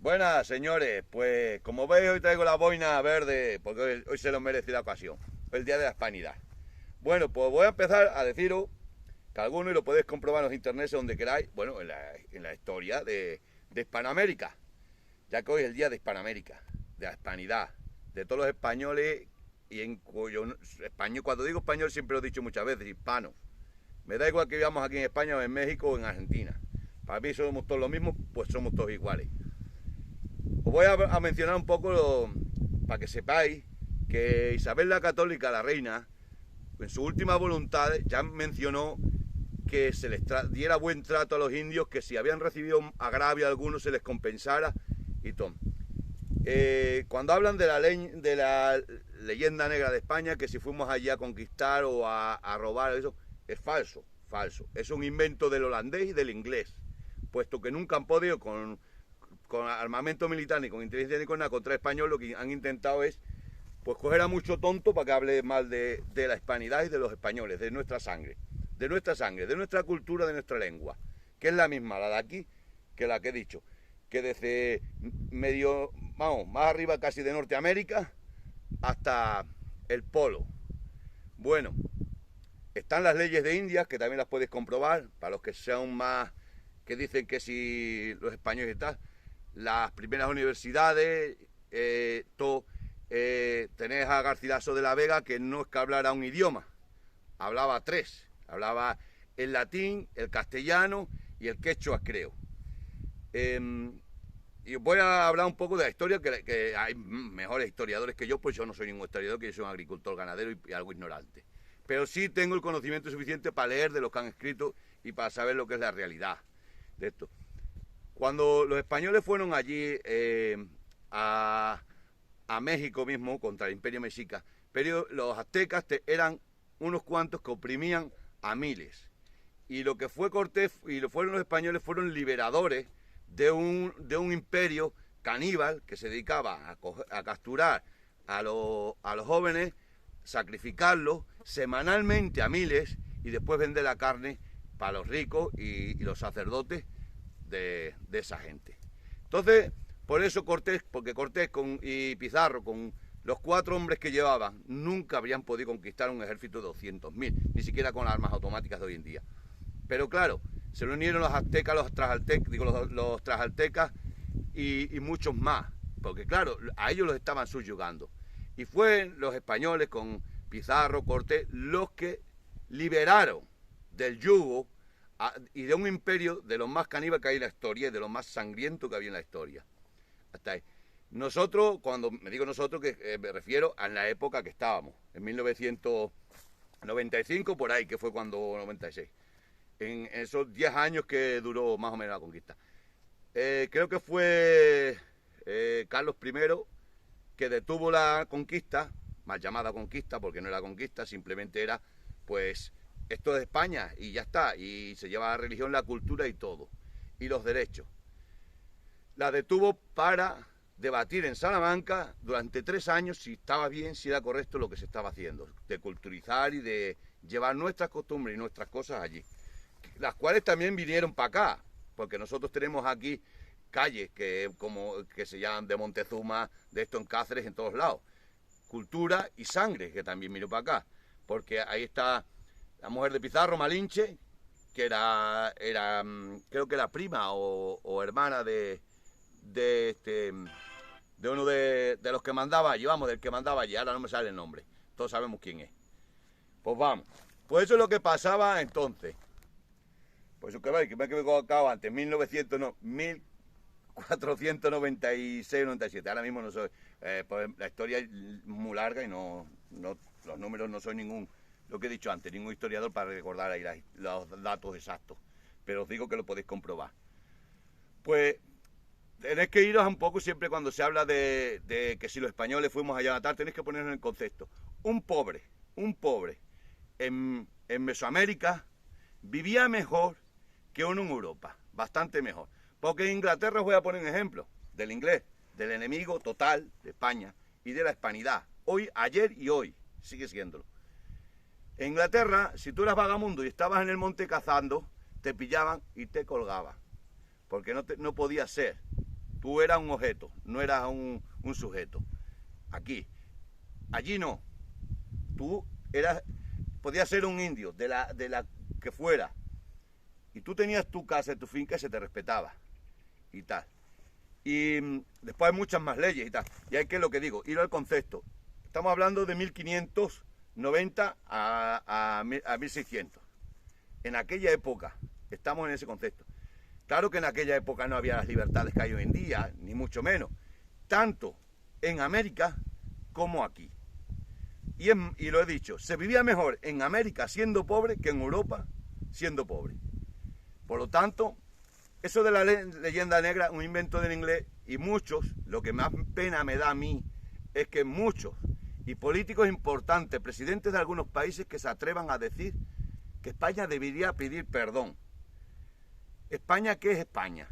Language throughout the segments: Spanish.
Buenas, señores. Pues como veis, hoy traigo la boina verde, porque hoy se lo merece la ocasión, el Día de la Hispanidad. Bueno, pues voy a empezar a deciros que algunos, y lo podéis comprobar en los internet donde queráis, bueno, en la historia de Hispanoamérica, ya que hoy es el Día de Hispanoamérica, de la Hispanidad, de todos los españoles, y en cuyo español, cuando digo español siempre lo he dicho muchas veces, hispanos. Me da igual que vivamos aquí en España o en México o en Argentina. Para mí somos todos lo mismo, pues somos todos iguales. Os voy a mencionar un poco para que sepáis que Isabel la Católica, la reina, en su última voluntad ya mencionó que se les diera buen trato a los indios, que si habían recibido agravio alguno se les compensara y todo. Cuando hablan de la leyenda negra de España, que si fuimos allí a conquistar o a robar, eso es falso, falso. Es un invento del holandés y del inglés, puesto que nunca han podido con armamento militar, ni con inteligencia, ni con nada, contra el español. Lo que han intentado es pues coger a mucho tonto para que hable mal de la hispanidad y de los españoles, de nuestra sangre, de nuestra cultura, de nuestra lengua, que es la misma, la de aquí, que la que he dicho, que desde medio, vamos, más arriba casi de Norteamérica hasta el polo. Bueno, están las leyes de Indias, que también las puedes comprobar, para los que sean más, que dicen que si los españoles y tal, las primeras universidades, tenés a Garcilaso de la Vega, que no es que hablara un idioma, hablaba tres, hablaba el latín, el castellano y el quechua, creo. Y voy a hablar un poco de la historia, que hay mejores historiadores que yo, pues yo no soy ningún historiador, que yo soy un agricultor ganadero y algo ignorante. Pero sí tengo el conocimiento suficiente para leer de lo que han escrito y para saber lo que es la realidad de esto. Cuando los españoles fueron allí a México mismo, contra el Imperio Mexica, pero los aztecas eran unos cuantos que oprimían a miles. Y lo que fue Cortés y lo fueron los españoles fueron liberadores de un imperio caníbal que se dedicaba a capturar a los jóvenes, sacrificarlos semanalmente a miles y después vender la carne para los ricos y los sacerdotes de esa gente. Entonces, por eso Cortés, porque Cortés y Pizarro, con los 4 hombres que llevaban, nunca habrían podido conquistar un ejército de 200.000, ni siquiera con las armas automáticas de hoy en día. Pero claro, se le unieron los aztecas, los trasaltecas y muchos más, porque claro, a ellos los estaban subyugando. Y fue los españoles con Pizarro, Cortés, los que liberaron del yugo y de un imperio de los más caníbales que hay en la historia y de los más sangrientos que había en la historia. Hasta ahí. Nosotros, cuando me digo nosotros, que me refiero a la época que estábamos, en 1995, por ahí, que fue cuando 96. En esos 10 años que duró más o menos la conquista. Creo que fue Carlos I que detuvo la conquista, mal llamada conquista, porque no era conquista, simplemente era, pues, esto es España y ya está, y se lleva la religión, la cultura y todo, y los derechos. La detuvo para debatir en Salamanca durante 3 años si estaba bien, si era correcto lo que se estaba haciendo, de culturizar y de llevar nuestras costumbres y nuestras cosas allí, las cuales también vinieron para acá, porque nosotros tenemos aquí calles que se llaman de Montezuma, de esto en Cáceres, en todos lados, cultura y sangre que también vino para acá, porque ahí está la mujer de Pizarro, Malinche, que era creo que era prima o hermana de uno de los que mandaba allí, vamos, del que mandaba allí, ahora no me sale el nombre, todos sabemos quién es. Pues vamos, pues eso es lo que pasaba entonces. Pues eso que veis, que me he equivocado antes, 1496-97, ahora mismo no soy, pues la historia es muy larga y no los números no soy ningún, lo que he dicho antes, ningún historiador para recordar ahí los datos exactos, pero os digo que lo podéis comprobar. Pues tenéis que iros un poco siempre cuando se habla de que si los españoles fuimos allá a matar, tenéis que ponernos en el concepto. Un pobre en Mesoamérica vivía mejor que uno en Europa, bastante mejor. Porque en Inglaterra os voy a poner un ejemplo del inglés, del enemigo total de España y de la hispanidad. Hoy, ayer y hoy, sigue siéndolo. En Inglaterra, si tú eras vagamundo y estabas en el monte cazando, te pillaban y te colgaban. Porque no podía ser. Tú eras un objeto, no eras un sujeto. Aquí. Allí no. Tú podías ser un indio, de la que fuera. Y tú tenías tu casa, tu finca, y se te respetaba. Y tal. Y después hay muchas más leyes y tal. Y hay que, lo que digo, ir al concepto. Estamos hablando de 1590 a 1600. En aquella época, estamos en ese concepto. Claro que en aquella época no había las libertades que hay hoy en día, ni mucho menos. Tanto en América como aquí. Y lo he dicho, se vivía mejor en América siendo pobre que en Europa siendo pobre. Por lo tanto, eso de la leyenda negra, un invento del inglés, y muchos, lo que más pena me da a mí, es que muchos, y políticos importantes, presidentes de algunos países, que se atrevan a decir que España debería pedir perdón. ¿España qué es España?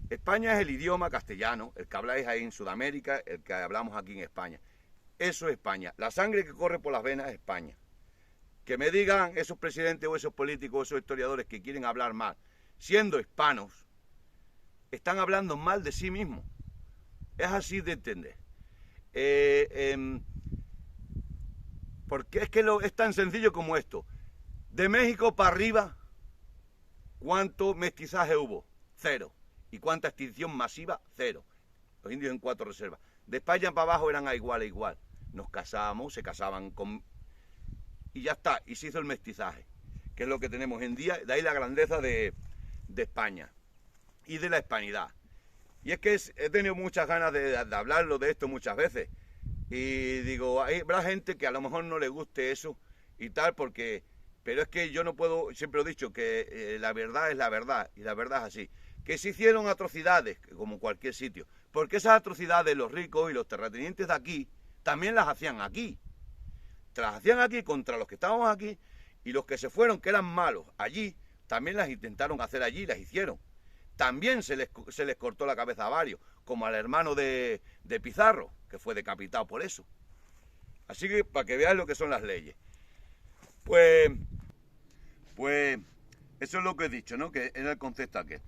España es el idioma castellano, el que habláis ahí en Sudamérica, el que hablamos aquí en España. Eso es España. La sangre que corre por las venas es España. Que me digan esos presidentes o esos políticos o esos historiadores que quieren hablar mal, siendo hispanos, están hablando mal de sí mismos. Es así de entender. Porque es que es tan sencillo como esto. De México para arriba, ¿cuánto mestizaje hubo? 0. ¿Y cuánta extinción masiva? 0. Los indios en 4 reservas. De España para abajo eran a igual. Nos casábamos, se casaban con... Y ya está, y se hizo el mestizaje, que es lo que tenemos hoy en día. De ahí la grandeza de España y de la hispanidad. Y es que he tenido muchas ganas de hablarlo de esto muchas veces. Y digo, habrá gente que a lo mejor no le guste eso y tal, porque... Pero es que yo no puedo, siempre he dicho que la verdad es la verdad, y la verdad es así. Que se hicieron atrocidades, como cualquier sitio, porque esas atrocidades los ricos y los terratenientes de aquí también las hacían aquí. Las hacían aquí contra los que estábamos aquí, y los que se fueron, que eran malos, allí, también las intentaron hacer allí, las hicieron. También se les cortó la cabeza a varios, como al hermano de Pizarro, que fue decapitado por eso. Así que para que veáis lo que son las leyes. Pues eso es lo que he dicho, ¿no? Que era el concepto aquel.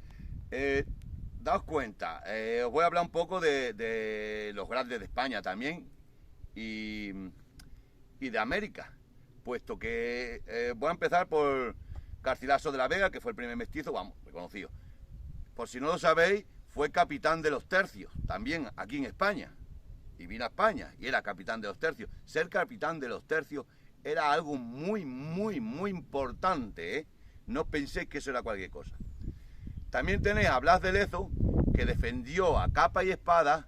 Daos cuenta, os voy a hablar un poco de los grandes de España también y de América, puesto que voy a empezar por Garcilaso de la Vega, que fue el primer mestizo, vamos, reconocido. Por si no lo sabéis, fue capitán de los tercios, también aquí en España, y vino a España, y era capitán de los tercios. Ser capitán de los tercios era algo muy importante, ¿eh? No penséis que eso era cualquier cosa. También tenéis a Blas de Lezo, que defendió a capa y espada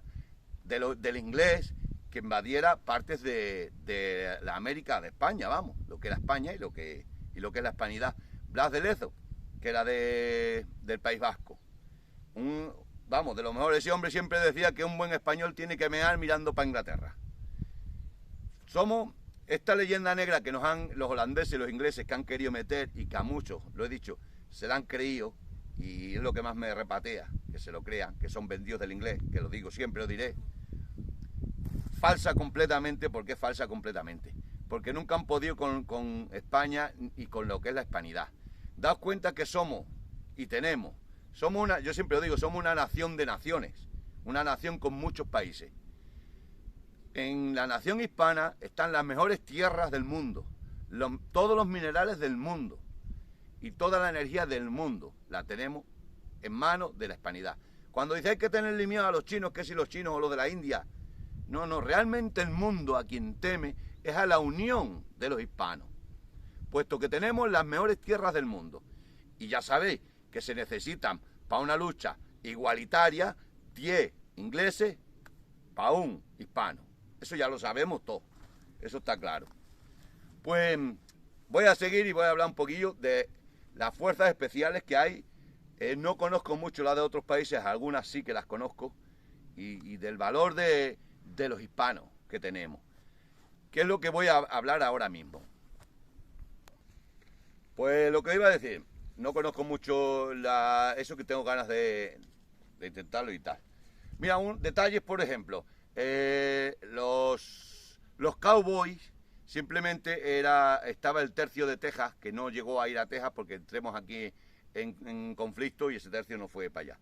del inglés que invadiera partes de la América de España, vamos, lo que era España y lo que es la hispanidad. Blas de Lezo, que era del País Vasco. Vamos, de lo mejor, ese hombre siempre decía que un buen español tiene que mear mirando para Inglaterra. Somos esta leyenda negra que nos han los holandeses y los ingleses, que han querido meter, y que a muchos, lo he dicho, se la han creído, y es lo que más me repatea, que se lo crean, que son vendidos del inglés, que lo digo siempre, lo diré. Falsa completamente. ¿Por qué falsa completamente? Porque nunca han podido con España y con lo que es la hispanidad. Daos cuenta que somos y tenemos, yo siempre lo digo, somos una nación de naciones, una nación con muchos países. En la nación hispana están las mejores tierras del mundo, todos los minerales del mundo y toda la energía del mundo la tenemos en manos de la hispanidad. Cuando dice hay que tenerle miedo a los chinos, que si los chinos o los de la India, no, realmente el mundo a quien teme es a la unión de los hispanos, puesto que tenemos las mejores tierras del mundo. Y ya sabéis que se necesitan para una lucha igualitaria 10 ingleses para un hispano. Eso ya lo sabemos todos, eso está claro. Pues voy a seguir y voy a hablar un poquillo de las fuerzas especiales que hay. No conozco mucho las de otros países, algunas sí que las conozco, y del valor de los hispanos que tenemos. ¿Qué es lo que voy a hablar ahora mismo? Pues lo que iba a decir, no conozco mucho eso, que tengo ganas de intentarlo y tal. Mira, detalles, por ejemplo, los cowboys, simplemente estaba el tercio de Texas, que no llegó a ir a Texas porque entremos aquí en conflicto y ese tercio no fue para allá.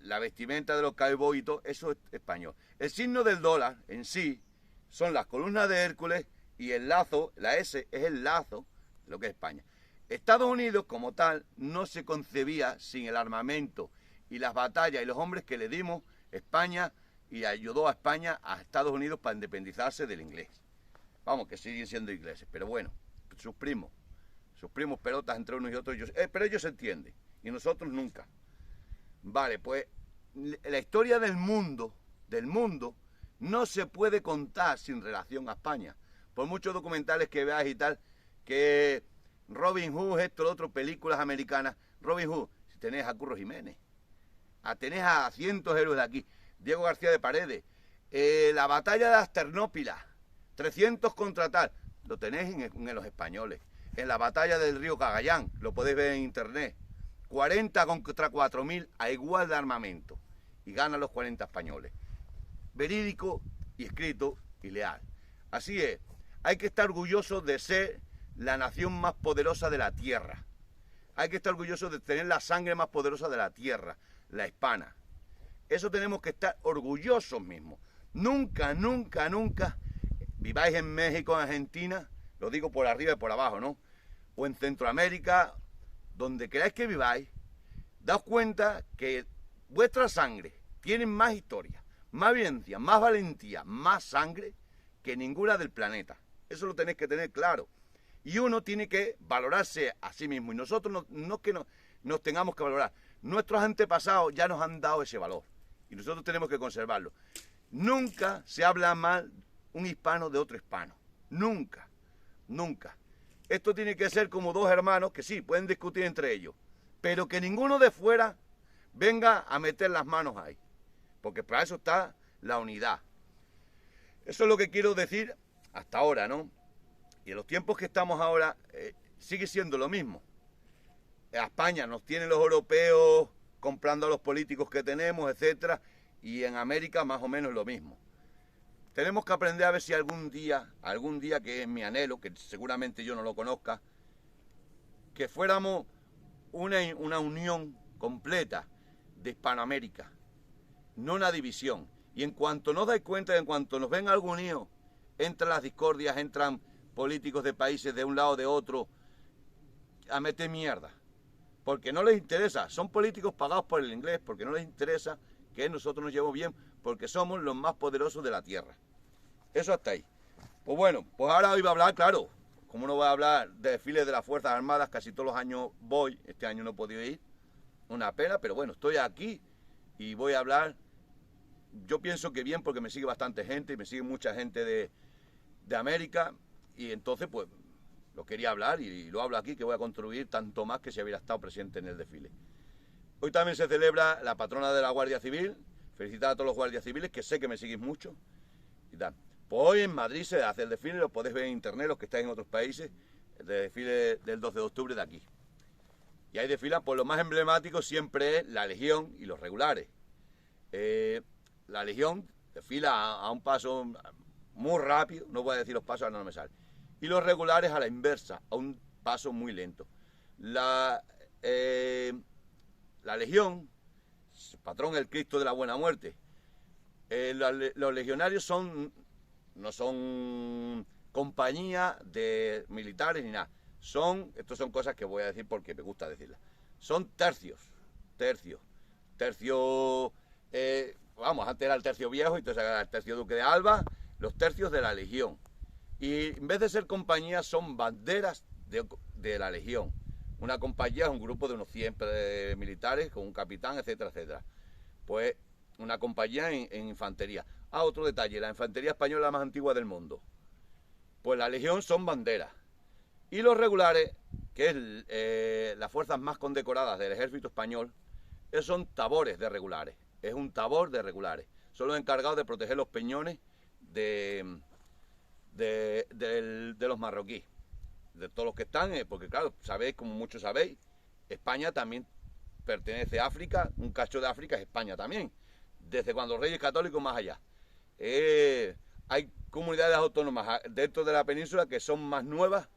la vestimenta de los cowboys y todo, eso es español. El signo del dólar en sí son las columnas de Hércules y el lazo, la S es el lazo de lo que es España. Estados Unidos como tal no se concebía sin el armamento y las batallas y los hombres que le dimos España y ayudó a España a Estados Unidos para independizarse del inglés. Vamos, que siguen siendo ingleses, pero bueno, sus primos pelotas entre unos y otros, pero ellos se entienden y nosotros nunca. Vale, pues la historia del mundo no se puede contar sin relación a España. Por muchos documentales que veas y tal, que Robin Hood, esto, lo otro, películas americanas. Robin Hood, si tenés a Curro Jiménez, tenés a cientos de héroes de aquí, Diego García de Paredes, la batalla de las Ternópilas, 300 contra tal, lo tenéis en los españoles. En la batalla del río Cagayán, lo podéis ver en internet, 40 contra 4.000 a igual de armamento, y ganan los 40 españoles. Verídico y escrito y leal. Así es, hay que estar orgulloso de ser la nación más poderosa de la tierra. Hay que estar orgulloso de tener la sangre más poderosa de la tierra, la hispana. Eso tenemos que estar orgullosos mismos. Nunca, nunca, nunca viváis en México, en Argentina, lo digo por arriba y por abajo, ¿no? O en Centroamérica, donde queráis que viváis, daos cuenta que vuestra sangre tiene más historia, más vivencia, más valentía, más sangre que ninguna del planeta. Eso lo tenéis que tener claro. Y uno tiene que valorarse a sí mismo. Y nosotros no es que nos tengamos que valorar. Nuestros antepasados ya nos han dado ese valor. Y nosotros tenemos que conservarlo. Nunca se habla mal un hispano de otro hispano. Nunca. Nunca. Esto tiene que ser como dos hermanos que sí, pueden discutir entre ellos. Pero que ninguno de fuera venga a meter las manos ahí. Porque para eso está la unidad. Eso es lo que quiero decir hasta ahora, ¿no? Y en los tiempos que estamos ahora sigue siendo lo mismo. A España nos tienen los europeos comprando a los políticos que tenemos, etcétera, y en América más o menos lo mismo. Tenemos que aprender a ver si algún día que es mi anhelo, que seguramente yo no lo conozca, que fuéramos una unión completa de Hispanoamérica, no una división. Y en cuanto nos dais cuenta, en cuanto nos ven algo unidos, entran las discordias, entran políticos de países de un lado o de otro a meter mierda. Porque no les interesa, son políticos pagados por el inglés, porque no les interesa que nosotros nos llevemos bien, porque somos los más poderosos de la tierra. Eso hasta ahí. Pues bueno, pues ahora hoy va a hablar, claro, como no voy a hablar de desfiles de las Fuerzas Armadas, casi todos los años voy, este año no he podido ir, una pena, pero bueno, estoy aquí y voy a hablar, yo pienso que bien, porque me sigue bastante gente, y me sigue mucha gente de América, y entonces pues lo quería hablar y lo hablo aquí, que voy a contribuir tanto más que si hubiera estado presente en el desfile. Hoy también se celebra la patrona de la Guardia Civil. Felicitar a todos los guardias civiles, que sé que me seguís mucho y tal. Pues hoy en Madrid se hace el desfile, lo podéis ver en internet, los que estáis en otros países, el desfile del 12 de octubre de aquí. Y ahí desfilan, pues lo más emblemático siempre es la Legión y los regulares. La Legión desfila a un paso muy rápido, no voy a decir los pasos, ahora no me sale. Y los regulares a la inversa, a un paso muy lento. La Legión, patrón el Cristo de la Buena Muerte. Los legionarios no son compañía de militares ni nada. Estos son cosas que voy a decir porque me gusta decirlas. Son tercios. Vamos, antes era el tercio viejo y entonces era el tercio duque de Alba, los tercios de la Legión. Y en vez de ser compañías, son banderas de la Legión. Una compañía es un grupo de unos 100 militares con un capitán, etcétera, etcétera. Pues una compañía en infantería. Otro detalle, la infantería española es la más antigua del mundo. Pues la Legión son banderas. Y los regulares, que es las fuerzas más condecoradas del ejército español, esos son tabores de regulares. Es un tabor de regulares. Son los encargados de proteger los peñones de los marroquíes. De todos los que están, porque claro, sabéis, como muchos sabéis, España también pertenece a África, un cacho de África es España también, desde cuando los Reyes Católicos más allá. Hay comunidades autónomas dentro de la península que son más nuevas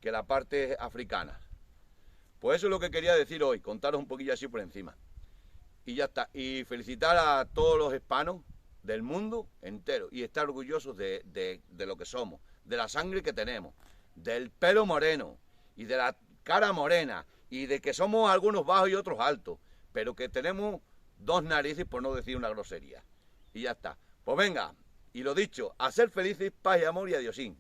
que la parte africana. Pues eso es lo que quería decir hoy, contaros un poquillo así por encima. Y ya está. Y felicitar a todos los hispanos del mundo entero y estar orgullosos de lo que somos, de la sangre que tenemos, del pelo moreno y de la cara morena y de que somos algunos bajos y otros altos, pero que tenemos dos narices, por no decir una grosería. Y ya está. Pues venga, y lo dicho, a ser felices, paz y amor y adiosín.